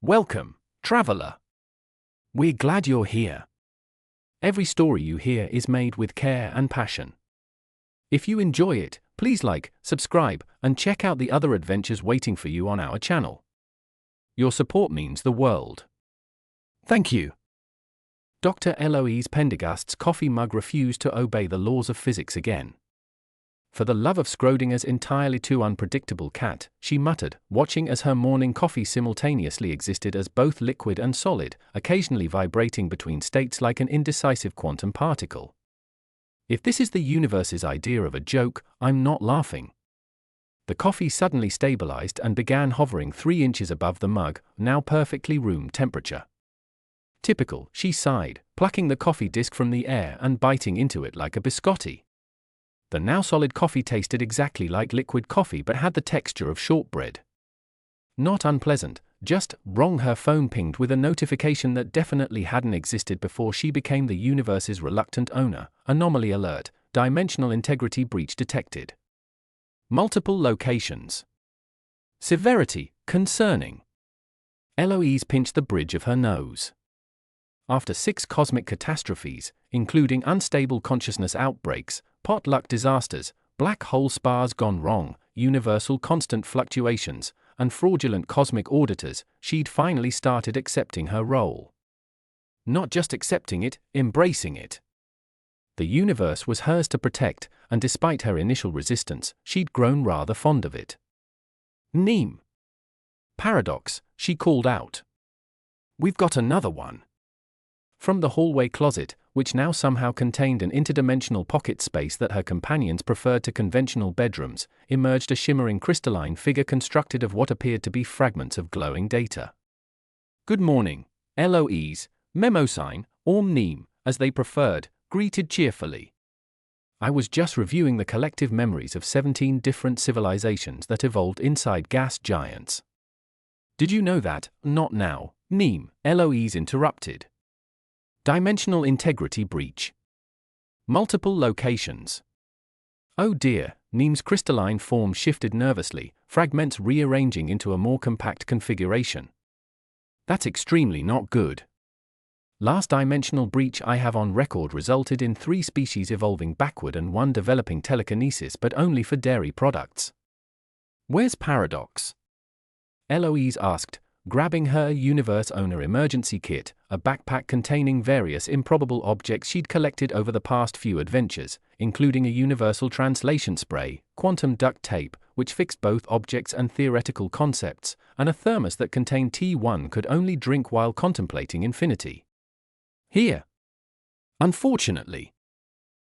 Welcome, traveler. We're glad you're here. Every story you hear is made with care and passion. If you enjoy it, please like, subscribe, and check out the other adventures waiting for you on our channel. Your support means the world. Thank you. Dr. Eloise Pendergast's coffee mug refused to obey the laws of physics again. For the love of Schrodinger's entirely too unpredictable cat, she muttered, watching as her morning coffee simultaneously existed as both liquid and solid, occasionally vibrating between states like an indecisive quantum particle. If this is the universe's idea of a joke, I'm not laughing. The coffee suddenly stabilized and began hovering 3 inches above the mug, now perfectly room temperature. Typical, she sighed, plucking the coffee disc from the air and biting into it like a biscotti. The now solid coffee tasted exactly like liquid coffee but had the texture of shortbread. Not unpleasant, just wrong. Her phone pinged with a notification that definitely hadn't existed before she became the universe's reluctant owner. Anomaly alert, dimensional integrity breach detected. Multiple locations. Severity, concerning. Eloise pinched the bridge of her nose. After 6 cosmic catastrophes, including unstable consciousness outbreaks, potluck disasters, black hole spars gone wrong, universal constant fluctuations, and fraudulent cosmic auditors, she'd finally started accepting her role. Not just accepting it, embracing it. The universe was hers to protect, and despite her initial resistance, she'd grown rather fond of it. Neem. Paradox, she called out. We've got another one. From the hallway closet, which now somehow contained an interdimensional pocket space that her companions preferred to conventional bedrooms, emerged a shimmering crystalline figure constructed of what appeared to be fragments of glowing data. Good morning, Eloise, memo sign, or Neem, as they preferred, greeted cheerfully. I was just reviewing the collective memories of 17 different civilizations that evolved inside gas giants. Did you know that? Not now, Neem, Eloise interrupted. Dimensional integrity breach. Multiple locations. Oh dear, Neem's crystalline form shifted nervously, fragments rearranging into a more compact configuration. That's extremely not good. Last dimensional breach I have on record resulted in 3 species evolving backward and 1 developing telekinesis, but only for dairy products. Where's Paradox? Eloise asked, grabbing her universe owner emergency kit, a backpack containing various improbable objects she'd collected over the past few adventures, including a universal translation spray, quantum duct tape, which fixed both objects and theoretical concepts, and a thermos that contained tea one could only drink while contemplating infinity. Here. Unfortunately.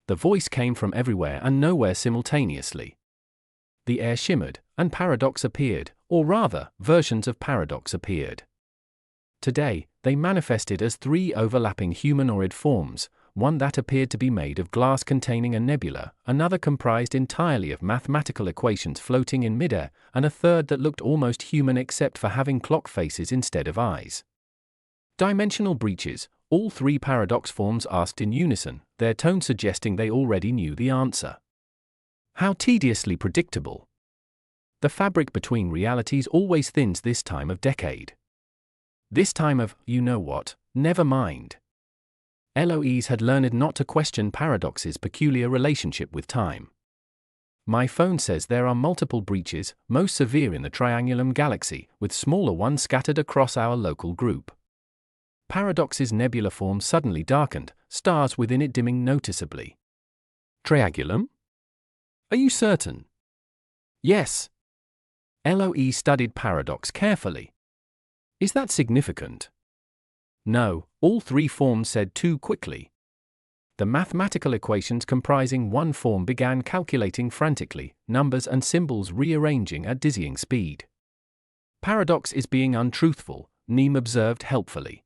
The voice came from everywhere and nowhere simultaneously. The air shimmered, and Paradox appeared, or rather, versions of Paradox appeared. Today, they manifested as 3 overlapping humanoid forms, one that appeared to be made of glass containing a nebula, another comprised entirely of mathematical equations floating in midair, and a third that looked almost human except for having clock faces instead of eyes. Dimensional breaches, all 3 Paradox forms asked in unison, their tone suggesting they already knew the answer. How tediously predictable. The fabric between realities always thins this time of decade. This time of, you know what, never mind. Eloise had learned not to question Paradox's peculiar relationship with time. My phone says there are multiple breaches, most severe in the Triangulum galaxy, with smaller ones scattered across our local group. Paradox's nebula form suddenly darkened, stars within it dimming noticeably. Triangulum? Are you certain? Yes. Eloise studied Paradox carefully. Is that significant? No, all 3 forms said too quickly. The mathematical equations comprising 1 form began calculating frantically, numbers and symbols rearranging at dizzying speed. Paradox is being untruthful, Neem observed helpfully.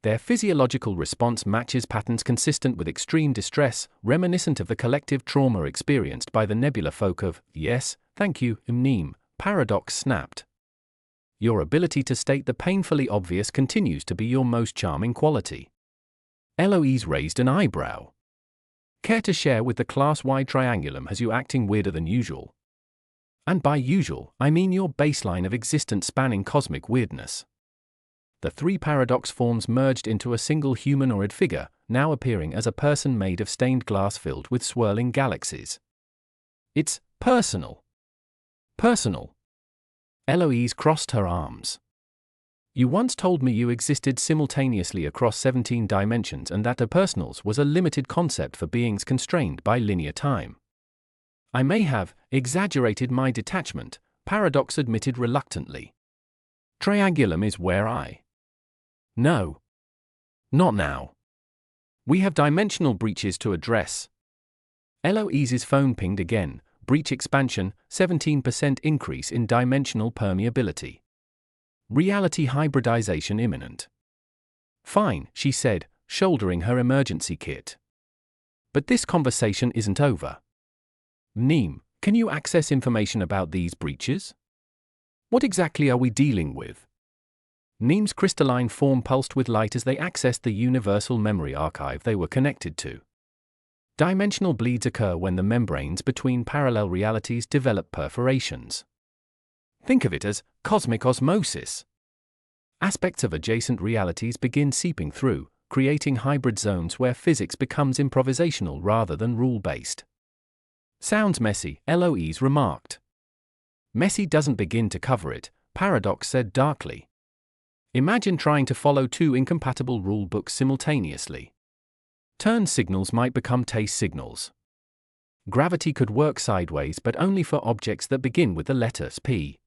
Their physiological response matches patterns consistent with extreme distress, reminiscent of the collective trauma experienced by the nebula folk of, yes, thank you, Neem, Paradox snapped. Your ability to state the painfully obvious continues to be your most charming quality. Eloise raised an eyebrow. Care to share with the class-wide Triangulum has you acting weirder than usual? And by usual, I mean your baseline of existence spanning cosmic weirdness. The three paradox forms merged into a single humanoid figure, now appearing as a person made of stained glass filled with swirling galaxies. It's personal. Personal. Eloise crossed her arms. You once told me you existed simultaneously across 17 dimensions and that impersonals was a limited concept for beings constrained by linear time. I may have exaggerated my detachment, Paradox admitted reluctantly. Triangulum is where I. No. Not now. We have dimensional breaches to address. Eloise's phone pinged again. Breach expansion, 17% increase in dimensional permeability. Reality hybridization imminent. Fine, she said, shouldering her emergency kit. But this conversation isn't over. Neem, can you access information about these breaches? What exactly are we dealing with? Neem's crystalline form pulsed with light as they accessed the universal memory archive they were connected to. Dimensional bleeds occur when the membranes between parallel realities develop perforations. Think of it as cosmic osmosis. Aspects of adjacent realities begin seeping through, creating hybrid zones where physics becomes improvisational rather than rule-based. Sounds messy, Eloise remarked. Messy doesn't begin to cover it, Paradox said darkly. Imagine trying to follow two incompatible rule books simultaneously. Turn signals might become taste signals. Gravity could work sideways but only for objects that begin with the letters P.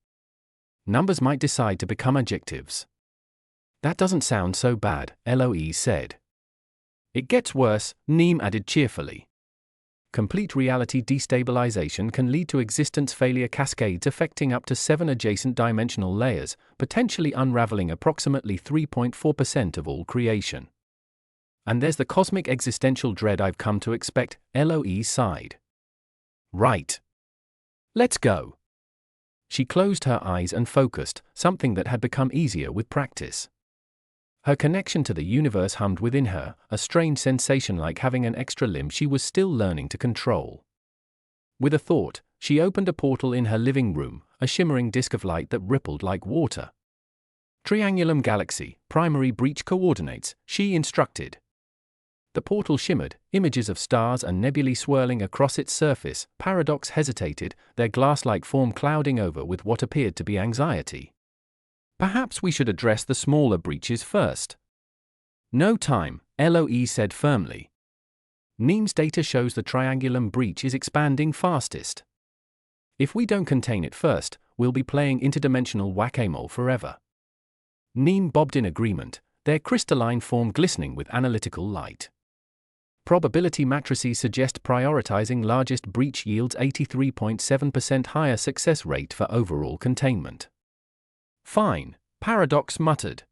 Numbers might decide to become adjectives. That doesn't sound so bad, Eloise said. It gets worse, Neem added cheerfully. Complete reality destabilization can lead to existence failure cascades affecting up to 7 adjacent dimensional layers, potentially unraveling approximately 3.4% of all creation. And there's the cosmic existential dread I've come to expect, Eloise sighed. Right. Let's go. She closed her eyes and focused, something that had become easier with practice. Her connection to the universe hummed within her, a strange sensation like having an extra limb she was still learning to control. With a thought, she opened a portal in her living room, a shimmering disk of light that rippled like water. Triangulum Galaxy, primary breach coordinates, she instructed. The portal shimmered, images of stars and nebulae swirling across its surface. Paradox hesitated, their glass-like form clouding over with what appeared to be anxiety. Perhaps we should address the smaller breaches first. No time, Eloise said firmly. Neem's data shows the Triangulum breach is expanding fastest. If we don't contain it first, we'll be playing interdimensional whack-a-mole forever. Neem bobbed in agreement, their crystalline form glistening with analytical light. Probability matrices suggest prioritizing largest breach yields 83.7% higher success rate for overall containment. Fine, Paradox muttered.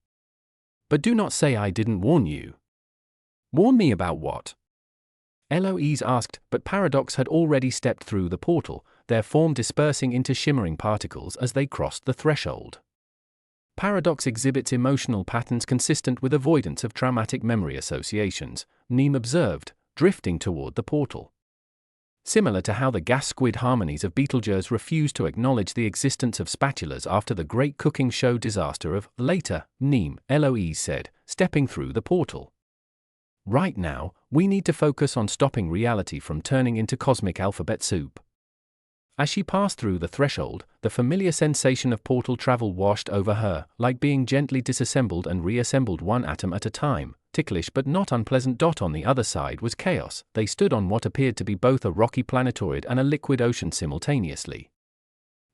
But do not say I didn't warn you. Warn me about what? Eloise asked, but Paradox had already stepped through the portal, their form dispersing into shimmering particles as they crossed the threshold. Paradox exhibits emotional patterns consistent with avoidance of traumatic memory associations, Neem observed, drifting toward the portal. Similar to how the gas squid harmonies of Beetlejuice refused to acknowledge the existence of spatulas after the great cooking show disaster of later, Neem, Eloise said, stepping through the portal. Right now, we need to focus on stopping reality from turning into cosmic alphabet soup. As she passed through the threshold, the familiar sensation of portal travel washed over her, like being gently disassembled and reassembled one atom at a time. Ticklish but not unpleasant. Dot on the other side was chaos. They stood on what appeared to be both a rocky planetoid and a liquid ocean simultaneously.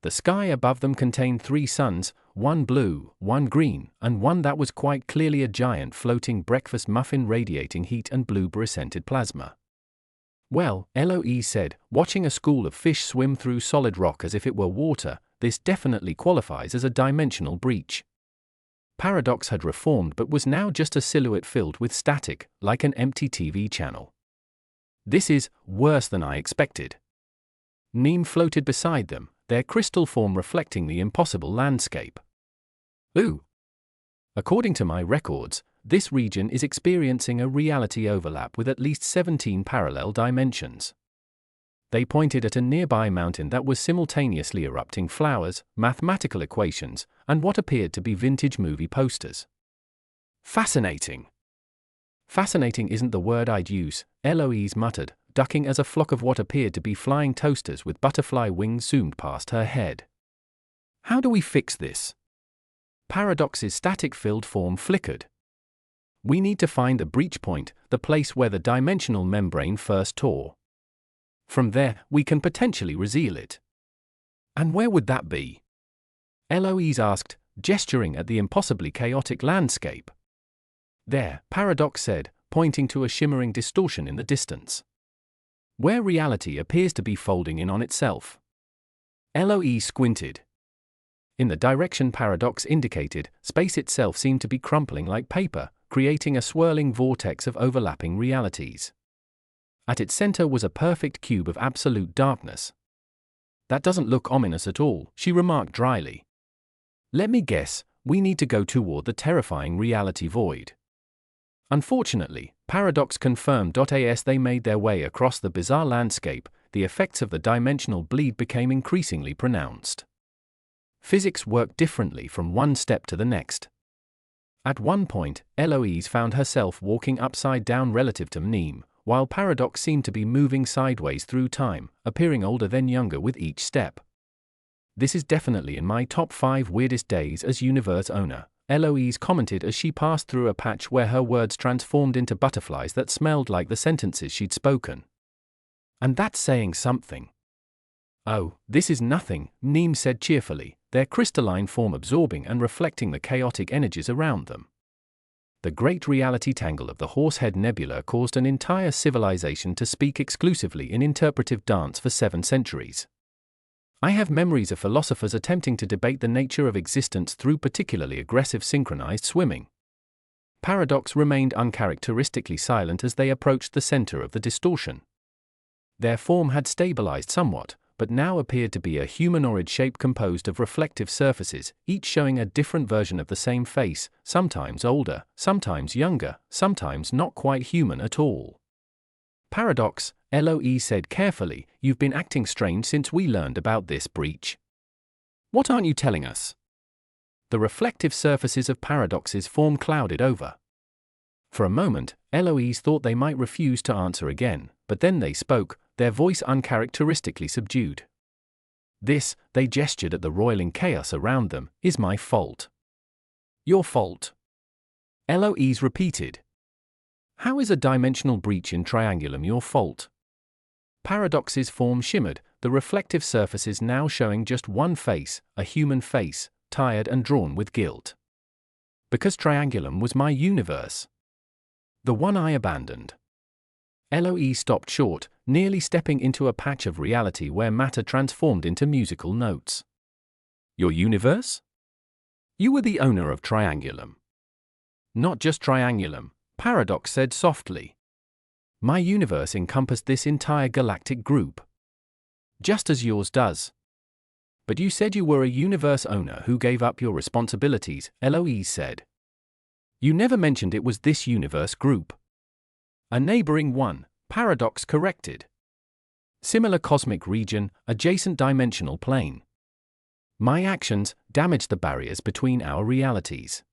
The sky above them contained 3 suns, one blue, one green, and one that was quite clearly a giant floating breakfast muffin radiating heat and blueberry-scented plasma. Well, Eloise said, watching a school of fish swim through solid rock as if it were water, this definitely qualifies as a dimensional breach. Paradox had reformed but was now just a silhouette filled with static, like an empty TV channel. This is worse than I expected. Neem floated beside them, their crystal form reflecting the impossible landscape. Ooh! According to my records, this region is experiencing a reality overlap with at least 17 parallel dimensions. They pointed at a nearby mountain that was simultaneously erupting flowers, mathematical equations, and what appeared to be vintage movie posters. Fascinating. Fascinating isn't the word I'd use, Eloise muttered, ducking as a flock of what appeared to be flying toasters with butterfly wings zoomed past her head. How do we fix this? Paradox's static-filled form flickered. We need to find the breach point, the place where the dimensional membrane first tore. From there, we can potentially reseal it. And where would that be? Eloise asked, gesturing at the impossibly chaotic landscape. There, Paradox said, pointing to a shimmering distortion in the distance. Where reality appears to be folding in on itself. Eloise squinted. In the direction Paradox indicated, space itself seemed to be crumpling like paper, creating a swirling vortex of overlapping realities. At its center was a perfect cube of absolute darkness. That doesn't look ominous at all, she remarked dryly. Let me guess, we need to go toward the terrifying reality void. Unfortunately, Paradox confirmed. As they made their way across the bizarre landscape, the effects of the dimensional bleed became increasingly pronounced. Physics worked differently from one step to the next. At one point, Eloise found herself walking upside down relative to Mneem, while Paradox seemed to be moving sideways through time, appearing older than younger with each step. This is definitely in my top 5 weirdest days as universe owner, Eloise commented as she passed through a patch where her words transformed into butterflies that smelled like the sentences she'd spoken. And that's saying something. Oh, this is nothing, Mneem said cheerfully, their crystalline form absorbing and reflecting the chaotic energies around them. The great reality tangle of the Horsehead Nebula caused an entire civilization to speak exclusively in interpretive dance for 7 centuries. I have memories of philosophers attempting to debate the nature of existence through particularly aggressive synchronized swimming. Paradox remained uncharacteristically silent as they approached the center of the distortion. Their form had stabilized somewhat, but now appeared to be a humanoid shape composed of reflective surfaces, each showing a different version of the same face, sometimes older, sometimes younger, sometimes not quite human at all. Paradox, Eloise said carefully, you've been acting strange since we learned about this breach. What aren't you telling us? The reflective surfaces of Paradox's form clouded over. For a moment, Eloise thought they might refuse to answer again, but then they spoke, their voice uncharacteristically subdued. This, they gestured at the roiling chaos around them, is my fault. Your fault. Eloise repeated. How is a dimensional breach in Triangulum your fault? Paradox's form shimmered, the reflective surfaces now showing just one face, a human face, tired and drawn with guilt. Because Triangulum was my universe. The one I abandoned. Eloise stopped short, nearly stepping into a patch of reality where matter transformed into musical notes. Your universe? You were the owner of Triangulum. Not just Triangulum, Paradox said softly. My universe encompassed this entire galactic group. Just as yours does. But you said you were a universe owner who gave up your responsibilities, Eloise said. You never mentioned it was this universe group. A neighboring one, Paradox corrected. Similar cosmic region, adjacent dimensional plane. My actions damaged the barriers between our realities.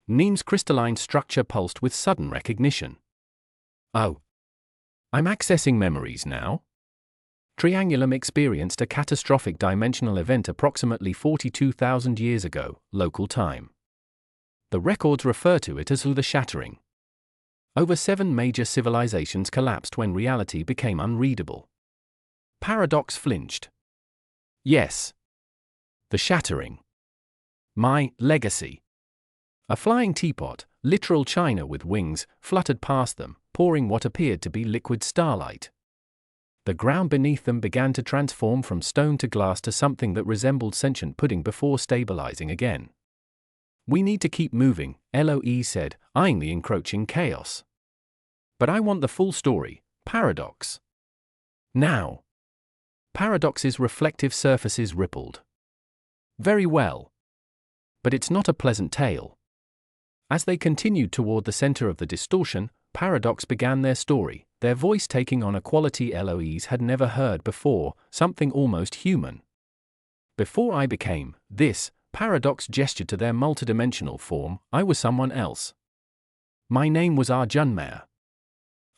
Mneem's crystalline structure pulsed with sudden recognition. Oh. I'm accessing memories now? Triangulum experienced a catastrophic dimensional event approximately 42,000 years ago, local time. The records refer to it as the shattering. Over 7 major civilizations collapsed when reality became unreadable. Paradox flinched. Yes. The shattering. My legacy. A flying teapot, literal china with wings, fluttered past them, pouring what appeared to be liquid starlight. The ground beneath them began to transform from stone to glass to something that resembled sentient pudding before stabilizing again. We need to keep moving, Eloise said, eyeing the encroaching chaos. But I want the full story, Paradox. Now. Paradox's reflective surfaces rippled. Very well. But it's not a pleasant tale. As they continued toward the center of the distortion, Paradox began their story, their voice taking on a quality Eloise had never heard before, something almost human. Before I became this, Paradox gestured to their multidimensional form, I was someone else, My name was Arjun Mehra.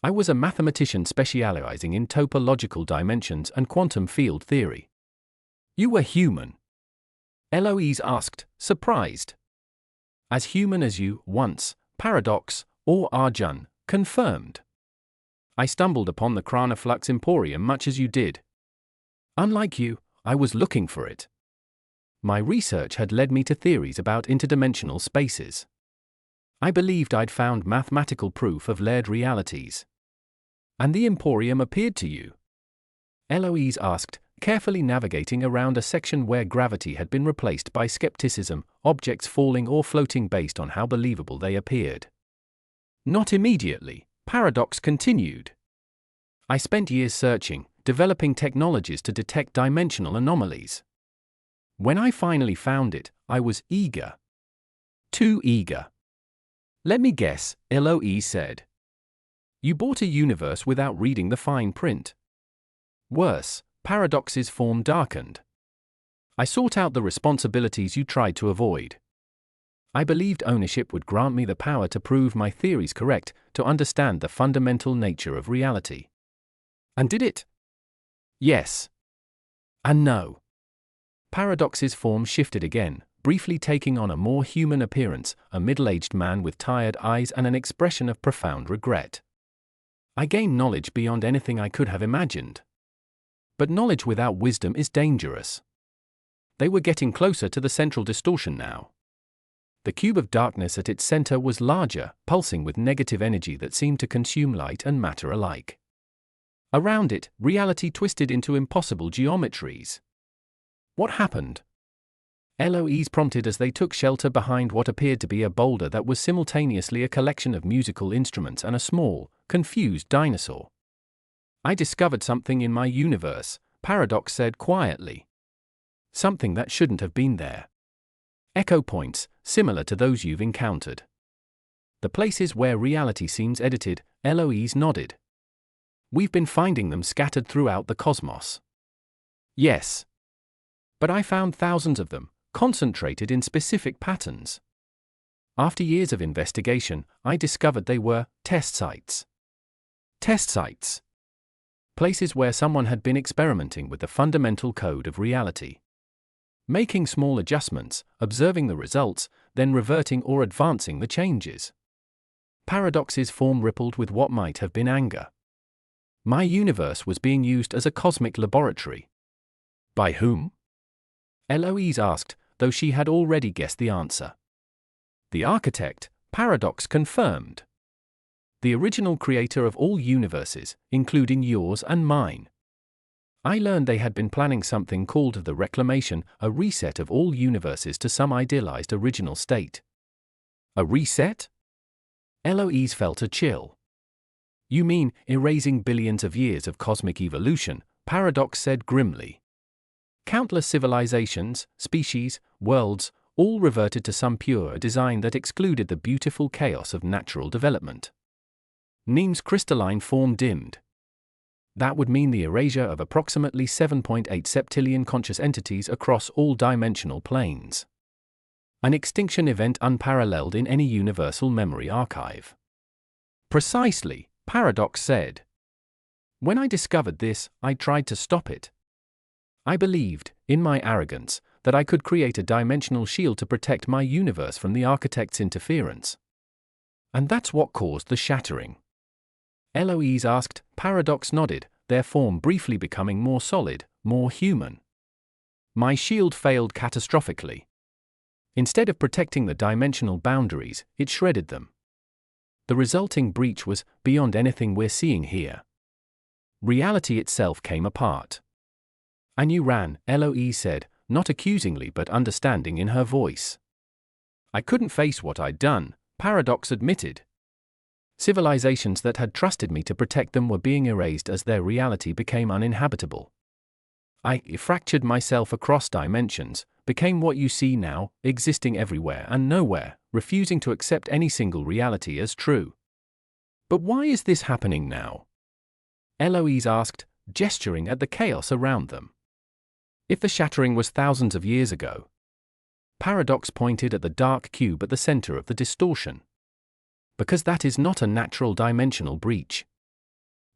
I was a mathematician specializing in topological dimensions and quantum field theory. You were human? Eloise asked, surprised. As human as you, once, Paradox, or Arjun, confirmed. I stumbled upon the Chronoflux Emporium much as you did. Unlike you, I was looking for it. My research had led me to theories about interdimensional spaces. I believed I'd found mathematical proof of layered realities. And the Emporium appeared to you? Eloise asked, carefully navigating around a section where gravity had been replaced by skepticism, objects falling or floating based on how believable they appeared. Not immediately, Paradox continued. I spent years searching, developing technologies to detect dimensional anomalies. When I finally found it, I was eager. Too eager. Let me guess, Eloise said. You bought a universe without reading the fine print. Worse, Paradox's form darkened. I sought out the responsibilities you tried to avoid. I believed ownership would grant me the power to prove my theories correct, to understand the fundamental nature of reality. And did it? Yes. And no. Paradox's form shifted again, briefly taking on a more human appearance, a middle-aged man with tired eyes and an expression of profound regret. I gained knowledge beyond anything I could have imagined. But knowledge without wisdom is dangerous. They were getting closer to the central distortion now. The cube of darkness at its center was larger, pulsing with negative energy that seemed to consume light and matter alike. Around it, reality twisted into impossible geometries. What happened? Eloise prompted as they took shelter behind what appeared to be a boulder that was simultaneously a collection of musical instruments and a small, confused dinosaur. I discovered something in my universe, Paradox said quietly. Something that shouldn't have been there. Echo points, similar to those you've encountered. The places where reality seems edited, Eloise nodded. We've been finding them scattered throughout the cosmos. Yes. But I found thousands of them, concentrated in specific patterns. After years of investigation, I discovered they were test sites. Test sites. Places where someone had been experimenting with the fundamental code of reality. Making small adjustments, observing the results, then reverting or advancing the changes. Paradox's form rippled with what might have been anger. My universe was being used as a cosmic laboratory. By whom? Eloise asked, though she had already guessed the answer. The architect, Paradox confirmed. The original creator of all universes, including yours and mine. I learned they had been planning something called the Reclamation, a reset of all universes to some idealized original state. A reset? Eloise felt a chill. You mean, erasing billions of years of cosmic evolution, Paradox said grimly. Countless civilizations, species, worlds, all reverted to some pure design that excluded the beautiful chaos of natural development. Neem's crystalline form dimmed. That would mean the erasure of approximately 7.8 septillion conscious entities across all dimensional planes. An extinction event unparalleled in any universal memory archive. Precisely, Paradox said. When I discovered this, I tried to stop it. I believed, in my arrogance, that I could create a dimensional shield to protect my universe from the architect's interference. And that's what caused the shattering. Eloise asked, Paradox nodded, their form briefly becoming more solid, more human. My shield failed catastrophically. Instead of protecting the dimensional boundaries, it shredded them. The resulting breach was beyond anything we're seeing here. Reality itself came apart. And you ran, Eloise said, not accusingly but understanding in her voice. I couldn't face what I'd done, Paradox admitted. Civilizations that had trusted me to protect them were being erased as their reality became uninhabitable. I fractured myself across dimensions, became what you see now, existing everywhere and nowhere, refusing to accept any single reality as true. But why is this happening now? Eloise asked, gesturing at the chaos around them. If the shattering was thousands of years ago. Paradox pointed at the dark cube at the center of the distortion. Because that is not a natural dimensional breach.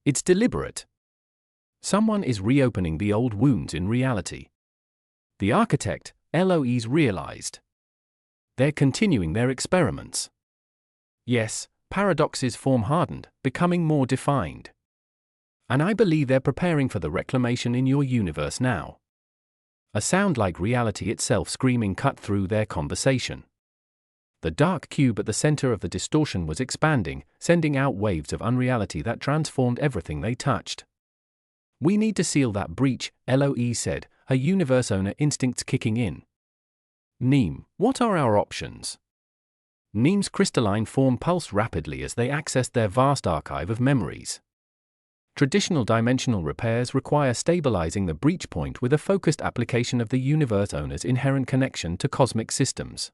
It's deliberate. Someone is reopening the old wounds in reality. The architect, Eloise, realized. They're continuing their experiments. Yes, paradoxes form hardened, becoming more defined. And I believe they're preparing for the reclamation in your universe now. A sound like reality itself screaming cut through their conversation. The dark cube at the center of the distortion was expanding, sending out waves of unreality that transformed everything they touched. We need to seal that breach, Eloise said, her universe owner instincts kicking in. Neem, what are our options? Neem's crystalline form pulsed rapidly as they accessed their vast archive of memories. Traditional dimensional repairs require stabilizing the breach point with a focused application of the universe owner's inherent connection to cosmic systems.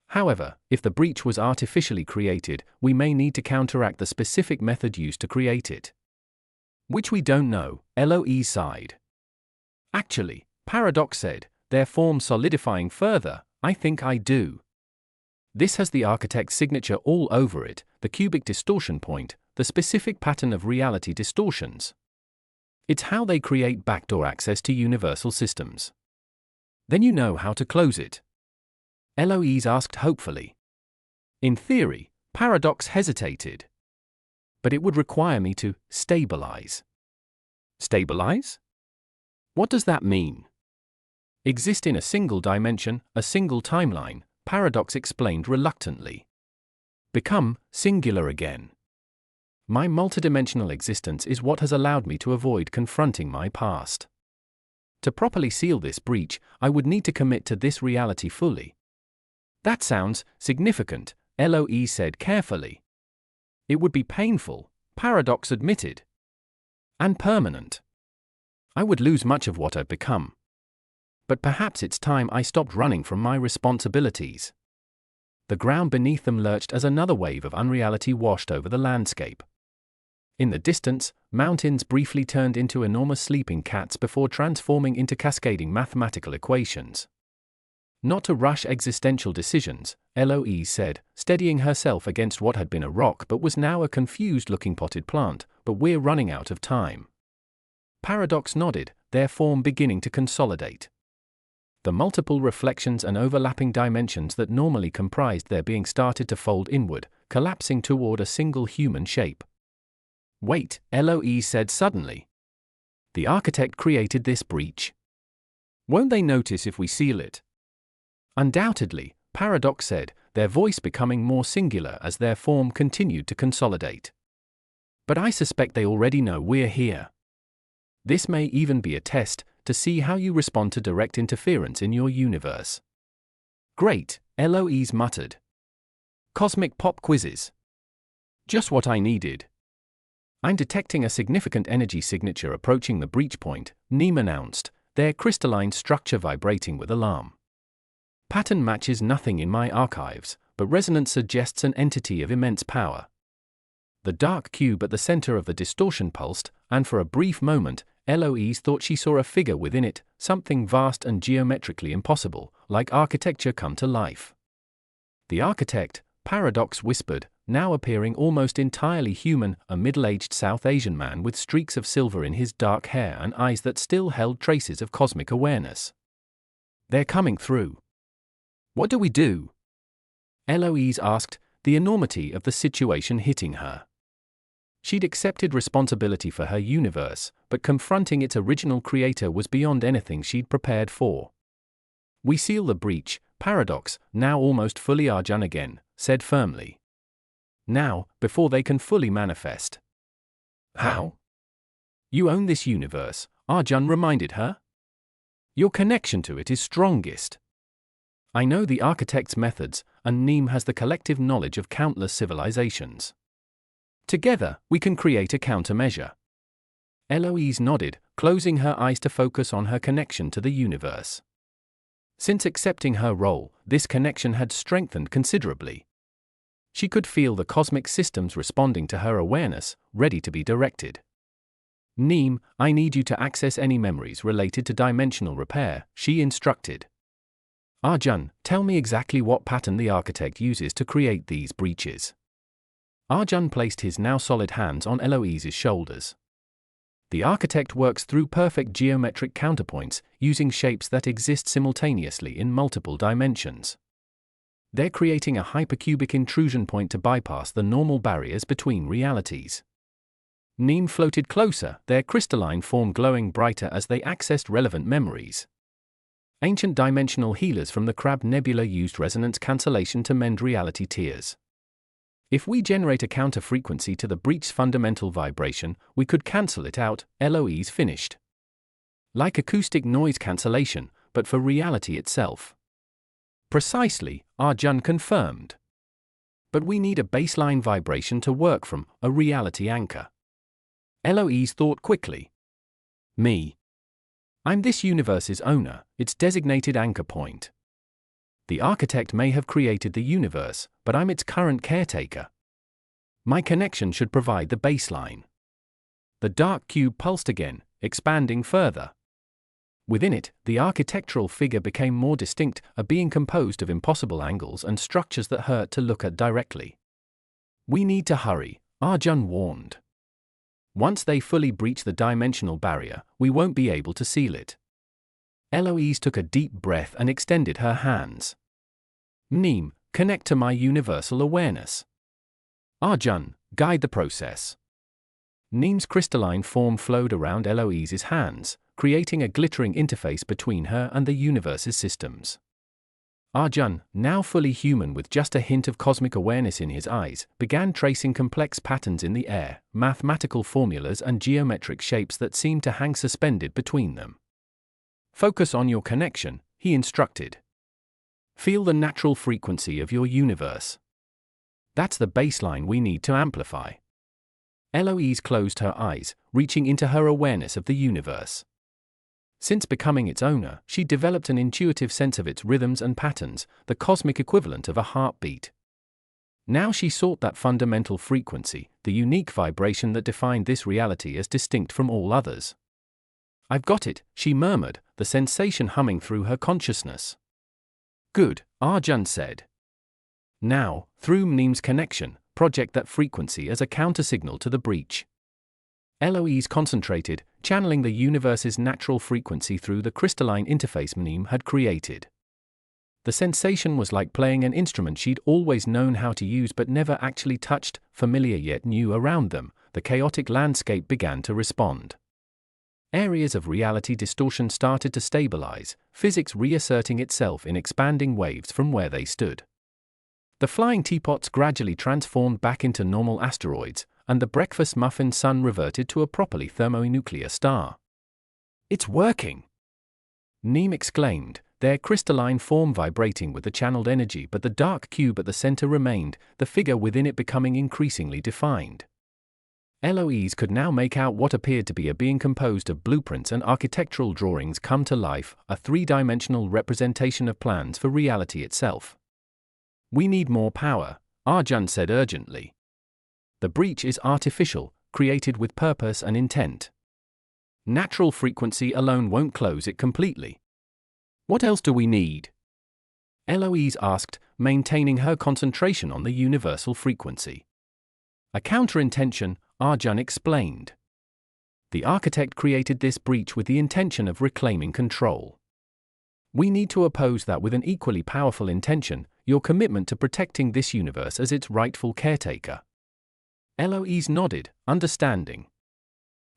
However, if the breach was artificially created, we may need to counteract the specific method used to create it. Which we don't know, Eloise sighed. Actually, Paradox said, their form solidifying further, I think I do. This has the architect's signature all over it, the cubic distortion point, the specific pattern of reality distortions. It's how they create backdoor access to universal systems. Then you know how to close it? Eloise asked hopefully. In theory, Paradox hesitated. But it would require me to stabilize. Stabilize? What does that mean? Exist in a single dimension, a single timeline, Paradox explained reluctantly. Become singular again. My multidimensional existence is what has allowed me to avoid confronting my past. To properly seal this breach, I would need to commit to this reality fully. That sounds significant, Eloise said carefully. It would be painful, Paradox admitted. And permanent. I would lose much of what I've become. But perhaps it's time I stopped running from my responsibilities. The ground beneath them lurched as another wave of unreality washed over the landscape. In the distance, mountains briefly turned into enormous sleeping cats before transforming into cascading mathematical equations. Not to rush existential decisions, Eloise said, steadying herself against what had been a rock but was now a confused-looking potted plant, but we're running out of time. Paradox nodded, their form beginning to consolidate. The multiple reflections and overlapping dimensions that normally comprised their being started to fold inward, collapsing toward a single human shape. Wait, Eloise said suddenly. The architect created this breach. Won't they notice if we seal it? Undoubtedly, Paradox said, their voice becoming more singular as their form continued to consolidate. But I suspect they already know we're here. This may even be a test to see how you respond to direct interference in your universe. Great, Eloise muttered. Cosmic pop quizzes. Just what I needed. I'm detecting a significant energy signature approaching the breach point, Neem announced, their crystalline structure vibrating with alarm. Pattern matches nothing in my archives, but resonance suggests an entity of immense power. The dark cube at the center of the distortion pulsed, and for a brief moment, Eloise thought she saw a figure within it, something vast and geometrically impossible, like architecture come to life. The architect, Paradox whispered, now appearing almost entirely human, a middle-aged South Asian man with streaks of silver in his dark hair and eyes that still held traces of cosmic awareness. They're coming through. What do we do? Eloise asked, the enormity of the situation hitting her. She'd accepted responsibility for her universe, but confronting its original creator was beyond anything she'd prepared for. We seal the breach, Paradox, now almost fully Arjun again, said firmly. Now, before they can fully manifest. How? You own this universe, Arjun reminded her. Your connection to it is strongest. I know the architect's methods, and Neem has the collective knowledge of countless civilizations. Together, we can create a countermeasure. Eloise nodded, closing her eyes to focus on her connection to the universe. Since accepting her role, this connection had strengthened considerably. She could feel the cosmic systems responding to her awareness, ready to be directed. Neem, I need you to access any memories related to dimensional repair, she instructed. Arjun, tell me exactly what pattern the architect uses to create these breaches. Arjun placed his now solid hands on Eloise's shoulders. The architect works through perfect geometric counterpoints, using shapes that exist simultaneously in multiple dimensions. They're creating a hypercubic intrusion point to bypass the normal barriers between realities. Neem floated closer, their crystalline form glowing brighter as they accessed relevant memories. Ancient dimensional healers from the Crab Nebula used resonance cancellation to mend reality tears. If we generate a counter-frequency to the breach's fundamental vibration, we could cancel it out, Eloise finished. Like acoustic noise cancellation, but for reality itself. Precisely, Arjun confirmed. But we need a baseline vibration to work from, a reality anchor. Eloise thought quickly. Me. I'm this universe's owner, its designated anchor point. The architect may have created the universe, but I'm its current caretaker. My connection should provide the baseline. The dark cube pulsed again, expanding further. Within it, the architectural figure became more distinct, a being composed of impossible angles and structures that hurt to look at directly. We need to hurry, Arjun warned. Once they fully breach the dimensional barrier, we won't be able to seal it. Eloise took a deep breath and extended her hands. Neem, connect to my universal awareness. Arjun, guide the process. Neem's crystalline form flowed around Eloise's hands, creating a glittering interface between her and the universe's systems. Arjun, now fully human with just a hint of cosmic awareness in his eyes, began tracing complex patterns in the air, mathematical formulas and geometric shapes that seemed to hang suspended between them. Focus on your connection, he instructed. Feel the natural frequency of your universe. That's the baseline we need to amplify. Eloise closed her eyes, reaching into her awareness of the universe. Since becoming its owner, she developed an intuitive sense of its rhythms and patterns, the cosmic equivalent of a heartbeat. Now she sought that fundamental frequency, the unique vibration that defined this reality as distinct from all others. I've got it, she murmured, the sensation humming through her consciousness. Good, Arjun said. Now, through Neem's connection, project that frequency as a countersignal to the breach. Eloise concentrated, channeling the universe's natural frequency through the crystalline interface Neem had created. The sensation was like playing an instrument she'd always known how to use but never actually touched, familiar yet new around them. The chaotic landscape began to respond. Areas of reality distortion started to stabilize, physics reasserting itself in expanding waves from where they stood. The flying teapots gradually transformed back into normal asteroids, and the breakfast muffin sun reverted to a properly thermonuclear star. It's working! Neem exclaimed, their crystalline form vibrating with the channeled energy, but the dark cube at the center remained, the figure within it becoming increasingly defined. Eloise could now make out what appeared to be a being composed of blueprints and architectural drawings come to life, a three-dimensional representation of plans for reality itself. We need more power, Arjun said urgently. The breach is artificial, created with purpose and intent. Natural frequency alone won't close it completely. What else do we need? Eloise asked, maintaining her concentration on the universal frequency. A counter-intention, Arjun explained. The architect created this breach with the intention of reclaiming control. We need to oppose that with an equally powerful intention, your commitment to protecting this universe as its rightful caretaker. Eloise nodded, understanding.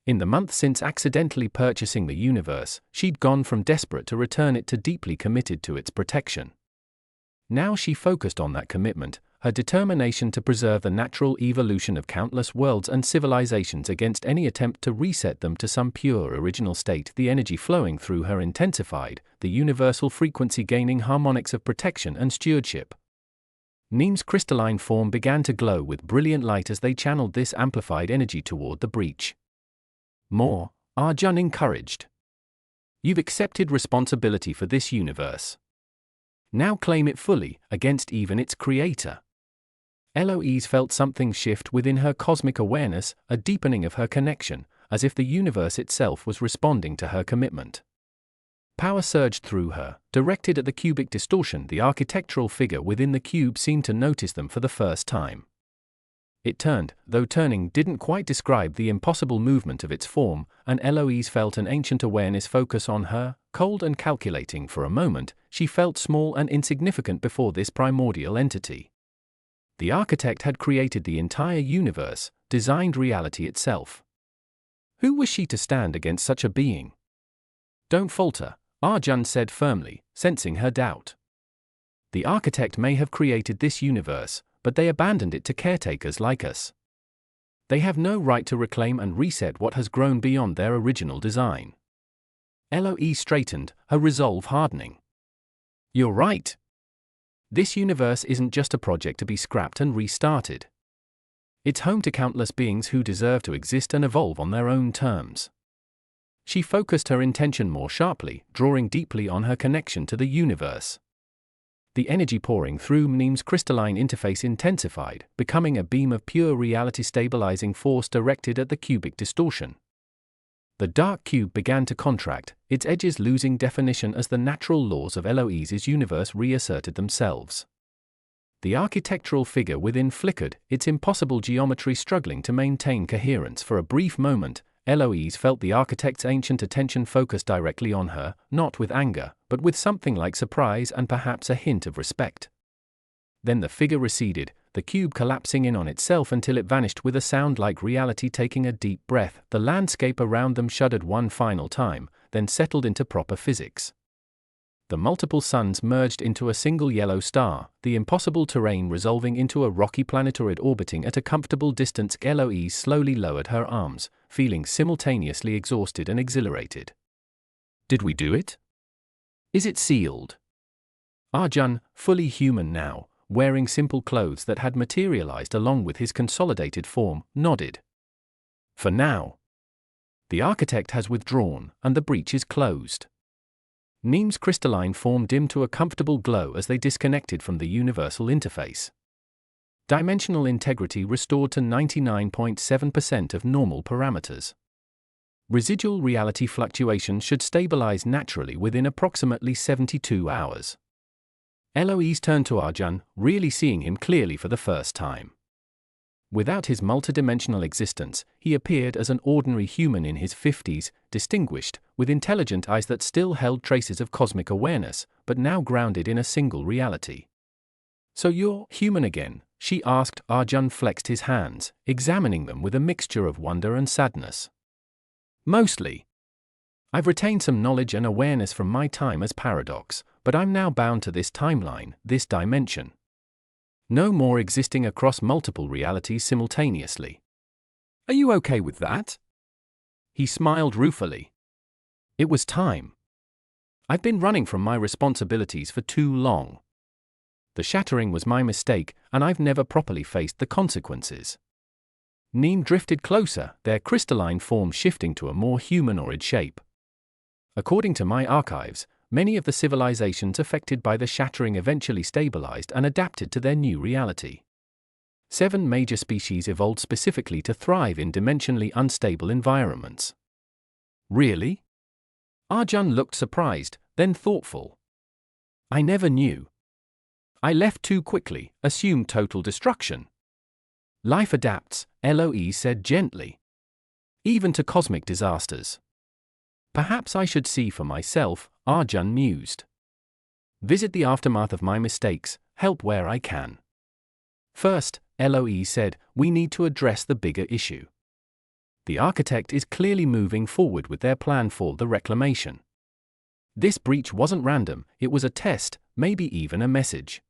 In the month since accidentally purchasing the universe, she'd gone from desperate to return it to deeply committed to its protection. Now she focused on that commitment, her determination to preserve the natural evolution of countless worlds and civilizations against any attempt to reset them to some pure original state. The energy flowing through her intensified, the universal frequency gaining harmonics of protection and stewardship. Neem's crystalline form began to glow with brilliant light as they channeled this amplified energy toward the breach. More, Arjun encouraged. You've accepted responsibility for this universe. Now claim it fully, against even its creator. Eloise felt something shift within her cosmic awareness, a deepening of her connection, as if the universe itself was responding to her commitment. Power surged through her, directed at the cubic distortion. The architectural figure within the cube seemed to notice them for the first time. It turned, though turning didn't quite describe the impossible movement of its form, and Eloise felt an ancient awareness focus on her. Cold and calculating for a moment, she felt small and insignificant before this primordial entity. The architect had created the entire universe, designed reality itself. Who was she to stand against such a being? Don't falter, Arjun said firmly, sensing her doubt. The architect may have created this universe, but they abandoned it to caretakers like us. They have no right to reclaim and reset what has grown beyond their original design. Eloise straightened, her resolve hardening. You're right. This universe isn't just a project to be scrapped and restarted. It's home to countless beings who deserve to exist and evolve on their own terms. She focused her intention more sharply, drawing deeply on her connection to the universe. The energy pouring through Mneem's crystalline interface intensified, becoming a beam of pure reality-stabilizing force directed at the cubic distortion. The dark cube began to contract, its edges losing definition as the natural laws of Eloise's universe reasserted themselves. The architectural figure within flickered, its impossible geometry struggling to maintain coherence. For a brief moment, Eloise felt the architect's ancient attention focused directly on her, not with anger, but with something like surprise and perhaps a hint of respect. Then the figure receded, the cube collapsing in on itself until it vanished with a sound like reality taking a deep breath. The landscape around them shuddered one final time, then settled into proper physics. The multiple suns merged into a single yellow star, the impossible terrain resolving into a rocky planetoid orbiting at a comfortable distance. Eloise slowly lowered her arms, feeling simultaneously exhausted and exhilarated. Did we do it? Is it sealed? Arjun, fully human now, wearing simple clothes that had materialized along with his consolidated form, nodded. For now. The architect has withdrawn, and the breach is closed. Mneem's crystalline form dimmed to a comfortable glow as they disconnected from the universal interface. Dimensional integrity restored to 99.7% of normal parameters. Residual reality fluctuation should stabilize naturally within approximately 72 hours. Eloise turned to Arjun, really seeing him clearly for the first time. Without his multidimensional existence, he appeared as an ordinary human in his 50s, distinguished, with intelligent eyes that still held traces of cosmic awareness, but now grounded in a single reality. So you're human again? She asked. Arjun flexed his hands, examining them with a mixture of wonder and sadness. Mostly. I've retained some knowledge and awareness from my time as Paradox, but I'm now bound to this timeline, this dimension. No more existing across multiple realities simultaneously. Are you okay with that? He smiled ruefully. It was time. I've been running from my responsibilities for too long. The shattering was my mistake, and I've never properly faced the consequences. Mneem drifted closer, their crystalline form shifting to a more humanoid shape. According to my archives, many of the civilizations affected by the shattering eventually stabilized and adapted to their new reality. 7 major species evolved specifically to thrive in dimensionally unstable environments. Really? Arjun looked surprised, then thoughtful. I never knew. I left too quickly, assumed total destruction. Life adapts, Eloise said gently. Even to cosmic disasters. Perhaps I should see for myself, Arjun mused. Visit the aftermath of my mistakes, help where I can. First, Eloise said, we need to address the bigger issue. The architect is clearly moving forward with their plan for the reclamation. This breach wasn't random, it was a test, maybe even a message.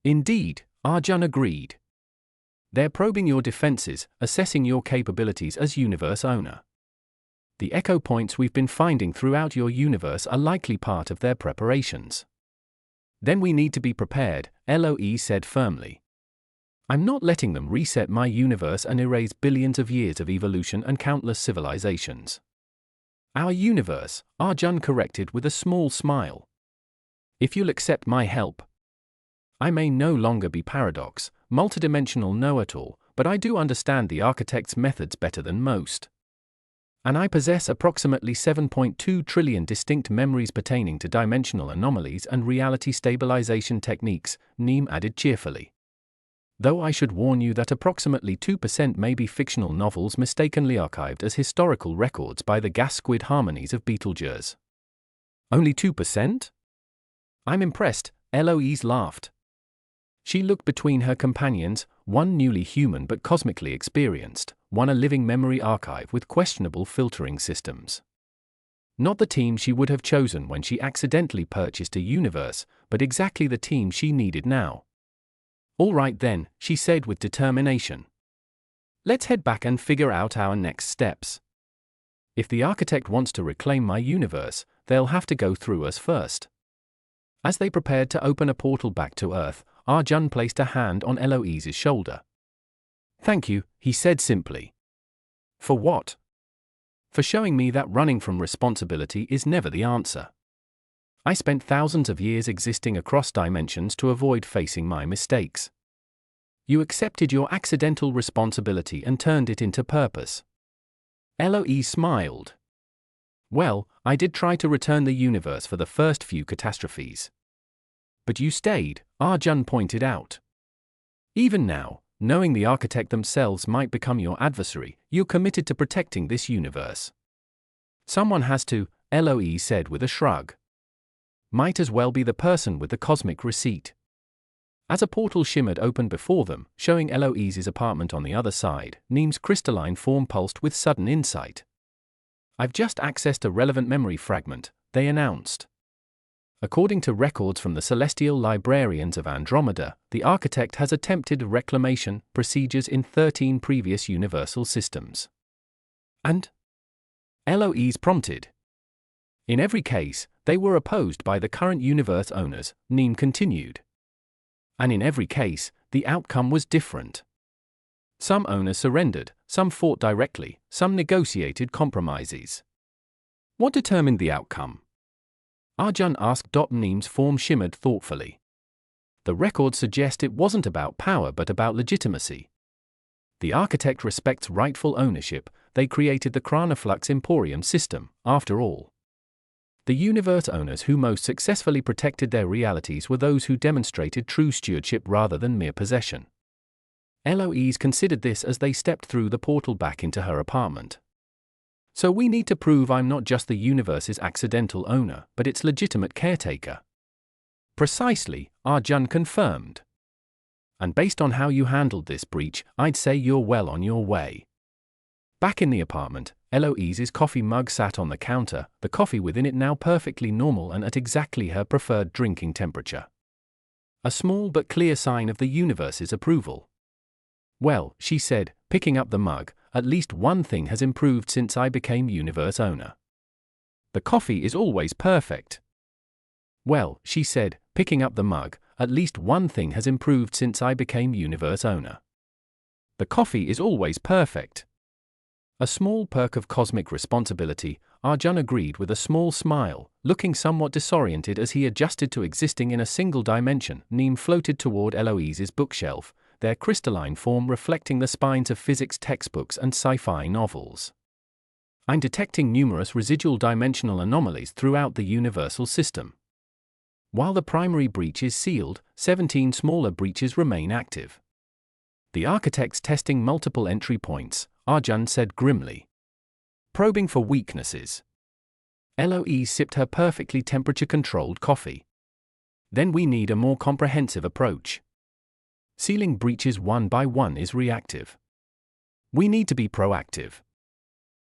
Indeed, Arjun agreed. They're probing your defenses, assessing your capabilities as universe owner. The echo points we've been finding throughout your universe are likely part of their preparations. Then we need to be prepared, Eloise said firmly. I'm not letting them reset my universe and erase billions of years of evolution and countless civilizations. Our universe, Arjun corrected with a small smile. If you'll accept my help. I may no longer be Paradox, multidimensional know-it-all, but I do understand the architect's methods better than most. And I possess approximately 7.2 trillion distinct memories pertaining to dimensional anomalies and reality stabilization techniques, Mneem added cheerfully. Though I should warn you that approximately 2% may be fictional novels mistakenly archived as historical records by the gas squid harmonies of Beetlejuice. Only 2%? I'm impressed, Eloise laughed. She looked between her companions, one newly human but cosmically experienced, one a living memory archive with questionable filtering systems. Not the team she would have chosen when she accidentally purchased a universe, but exactly the team she needed now. All right then, she said with determination. Let's head back and figure out our next steps. If the architect wants to reclaim my universe, they'll have to go through us first. As they prepared to open a portal back to Earth, Arjun placed a hand on Eloise's shoulder. Thank you, he said simply. For what? For showing me that running from responsibility is never the answer. I spent thousands of years existing across dimensions to avoid facing my mistakes. You accepted your accidental responsibility and turned it into purpose. Eloise smiled. Well, I did try to return the universe for the first few catastrophes. But you stayed, Arjun pointed out. Even now, knowing the architect themselves might become your adversary, you're committed to protecting this universe. Someone has to, Eloise said with a shrug. Might as well be the person with the cosmic receipt. As a portal shimmered open before them, showing Eloise's apartment on the other side, Neem's crystalline form pulsed with sudden insight. I've just accessed a relevant memory fragment, they announced. According to records from the celestial librarians of Andromeda, the architect has attempted reclamation procedures in 13 previous universal systems. And? Eloise prompted. In every case, they were opposed by the current universe owners, Neem continued. And in every case, the outcome was different. Some owners surrendered, some fought directly, some negotiated compromises. What determined the outcome? Arjun asked. Neem's form shimmered thoughtfully. The records suggest it wasn't about power but about legitimacy. The architect respects rightful ownership. They created the Chronoflux Emporium system, after all. The universe owners who most successfully protected their realities were those who demonstrated true stewardship rather than mere possession. Eloise considered this as they stepped through the portal back into her apartment. So we need to prove I'm not just the universe's accidental owner, but its legitimate caretaker. Precisely, Arjun confirmed. And based on how you handled this breach, I'd say you're well on your way. Back in the apartment, Eloise's coffee mug sat on the counter, the coffee within it now perfectly normal and at exactly her preferred drinking temperature. A small but clear sign of the universe's approval. Well, she said, picking up the mug, at least one thing has improved since I became universe owner. The coffee is always perfect. Well, she said, picking up the mug, at least one thing has improved since I became universe owner. The coffee is always perfect. A small perk of cosmic responsibility, Arjun agreed with a small smile, looking somewhat disoriented as he adjusted to existing in a single dimension. Neem floated toward Eloise's bookshelf, their crystalline form reflecting the spines of physics textbooks and sci-fi novels. I'm detecting numerous residual dimensional anomalies throughout the universal system. While the primary breach is sealed, 17 smaller breaches remain active. The architect's testing multiple entry points, Arjun said grimly. Probing for weaknesses. Eloise sipped her perfectly temperature-controlled coffee. Then we need a more comprehensive approach. Sealing breaches one by one is reactive. We need to be proactive.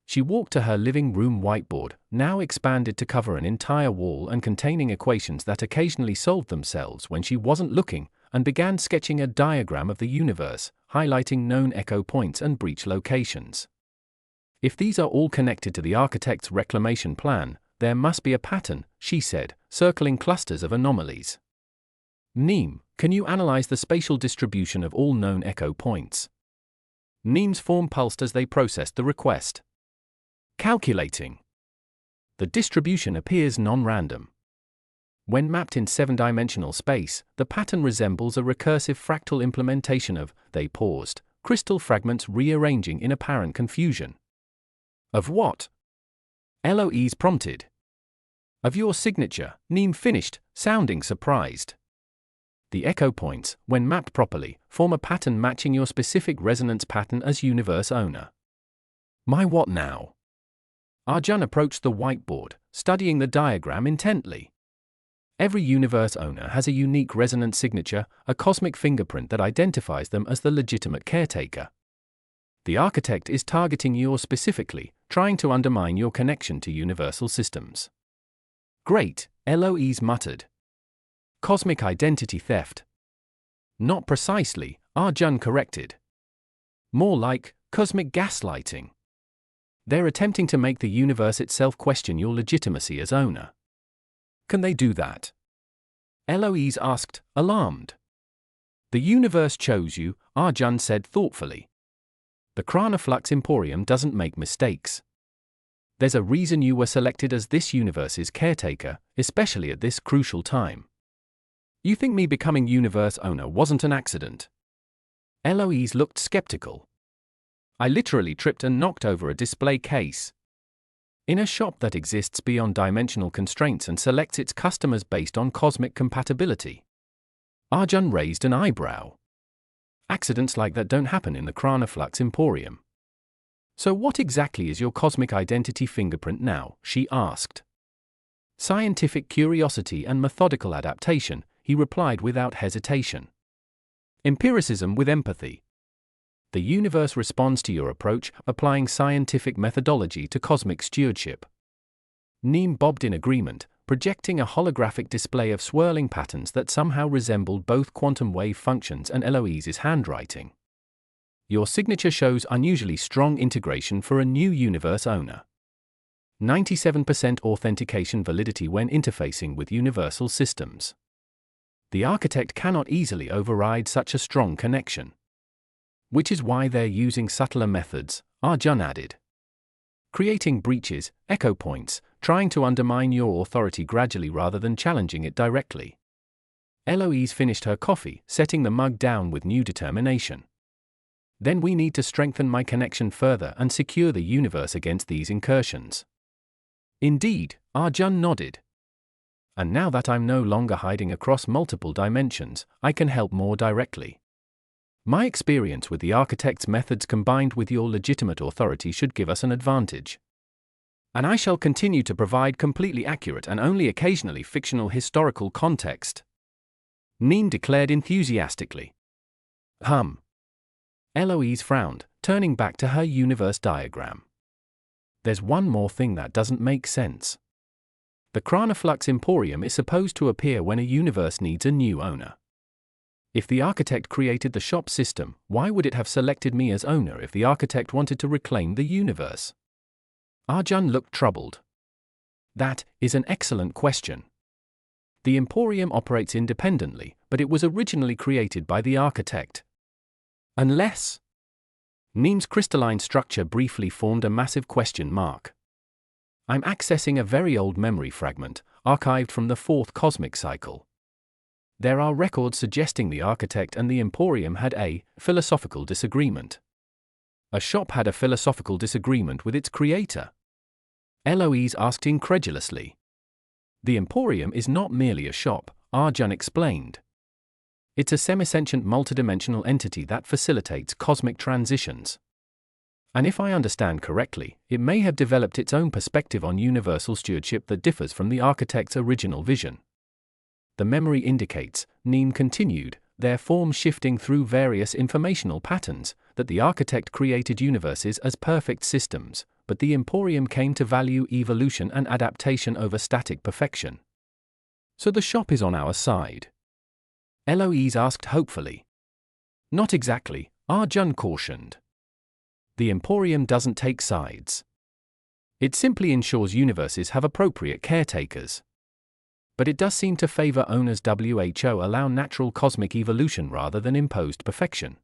She walked to her living room whiteboard, now expanded to cover an entire wall and containing equations that occasionally solved themselves when she wasn't looking, and began sketching a diagram of the universe, highlighting known echo points and breach locations. If these are all connected to the architect's reclamation plan, there must be a pattern, she said, circling clusters of anomalies. Neem, can you analyze the spatial distribution of all known echo points? Neem's form pulsed as they processed the request. Calculating. The distribution appears non-random. When mapped in 7-dimensional space, the pattern resembles a recursive fractal implementation of, they paused, crystal fragments rearranging in apparent confusion. Of what? Eloise prompted. Of your signature, Neem finished, sounding surprised. The echo points, when mapped properly, form a pattern matching your specific resonance pattern as universe owner. My what now? Arjun approached the whiteboard, studying the diagram intently. Every universe owner has a unique resonance signature, a cosmic fingerprint that identifies them as the legitimate caretaker. The architect is targeting yours specifically, trying to undermine your connection to universal systems. Great, Eloise muttered. Cosmic identity theft. Not precisely, Arjun corrected. More like cosmic gaslighting. They're attempting to make the universe itself question your legitimacy as owner. Can they do that? Eloise asked, alarmed. The universe chose you, Arjun said thoughtfully. The Chronoflux Emporium doesn't make mistakes. There's a reason you were selected as this universe's caretaker, especially at this crucial time. You think me becoming universe owner wasn't an accident? Eloise looked skeptical. I literally tripped and knocked over a display case. In a shop that exists beyond dimensional constraints and selects its customers based on cosmic compatibility. Arjun raised an eyebrow. Accidents like that don't happen in the Chronoflux Emporium. So what exactly is your cosmic identity fingerprint now? She asked. Scientific curiosity and methodical adaptation, he replied without hesitation. Empiricism with empathy. The universe responds to your approach, applying scientific methodology to cosmic stewardship. Neem bobbed in agreement, projecting a holographic display of swirling patterns that somehow resembled both quantum wave functions and Eloise's handwriting. Your signature shows unusually strong integration for a new universe owner. 97% authentication validity when interfacing with universal systems. The architect cannot easily override such a strong connection. Which is why they're using subtler methods, Arjun added. Creating breaches, echo points, trying to undermine your authority gradually rather than challenging it directly. Eloise finished her coffee, setting the mug down with new determination. Then we need to strengthen my connection further and secure the universe against these incursions. Indeed, Arjun nodded. And now that I'm no longer hiding across multiple dimensions, I can help more directly. My experience with the architect's methods combined with your legitimate authority should give us an advantage. And I shall continue to provide completely accurate and only occasionally fictional historical context. Neem declared enthusiastically. Eloise frowned, turning back to her universe diagram. There's one more thing that doesn't make sense. The Chronoflux Emporium is supposed to appear when a universe needs a new owner. If the architect created the shop system, why would it have selected me as owner if the architect wanted to reclaim the universe? Arjun looked troubled. That is an excellent question. The Emporium operates independently, but it was originally created by the architect. Unless... Neem's crystalline structure briefly formed a massive question mark. I'm accessing a very old memory fragment, archived from the fourth cosmic cycle. There are records suggesting the architect and the Emporium had a philosophical disagreement. A shop had a philosophical disagreement with its creator. Eloise asked incredulously. The Emporium is not merely a shop, Arjun explained. It's a semi-sentient multidimensional entity that facilitates cosmic transitions. And if I understand correctly, it may have developed its own perspective on universal stewardship that differs from the architect's original vision. The memory indicates, Neem continued, their form shifting through various informational patterns, that the architect created universes as perfect systems, but the Emporium came to value evolution and adaptation over static perfection. So the shop is on our side? Eloise asked hopefully. Not exactly, Arjun cautioned. The Emporium doesn't take sides. It simply ensures universes have appropriate caretakers. But it does seem to favor owners who allow natural cosmic evolution rather than imposed perfection.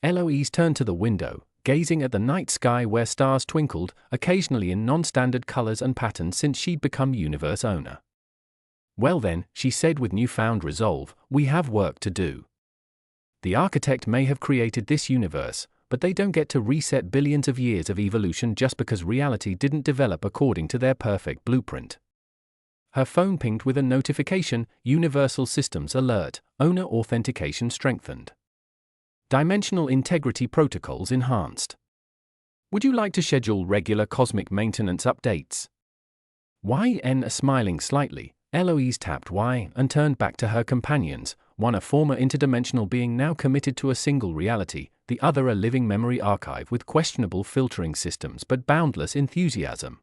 Eloise turned to the window, gazing at the night sky where stars twinkled, occasionally in non-standard colors and patterns since she'd become universe owner. Well then, she said with newfound resolve, we have work to do. The architect may have created this universe, but they don't get to reset billions of years of evolution just because reality didn't develop according to their perfect blueprint. Her phone pinged with a notification, Universal Systems Alert, Owner Authentication Strengthened. Dimensional Integrity Protocols Enhanced. Would you like to schedule regular cosmic maintenance updates? YN smiling slightly, Eloise tapped Y and turned back to her companions, one a former interdimensional being now committed to a single reality, the other a living memory archive with questionable filtering systems but boundless enthusiasm.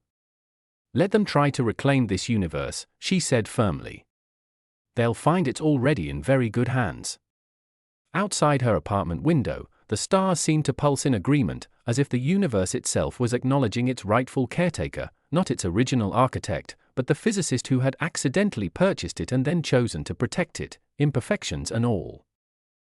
Let them try to reclaim this universe, she said firmly. They'll find it's already in very good hands. Outside her apartment window, the stars seemed to pulse in agreement, as if the universe itself was acknowledging its rightful caretaker, not its original architect, but the physicist who had accidentally purchased it and then chosen to protect it, imperfections and all.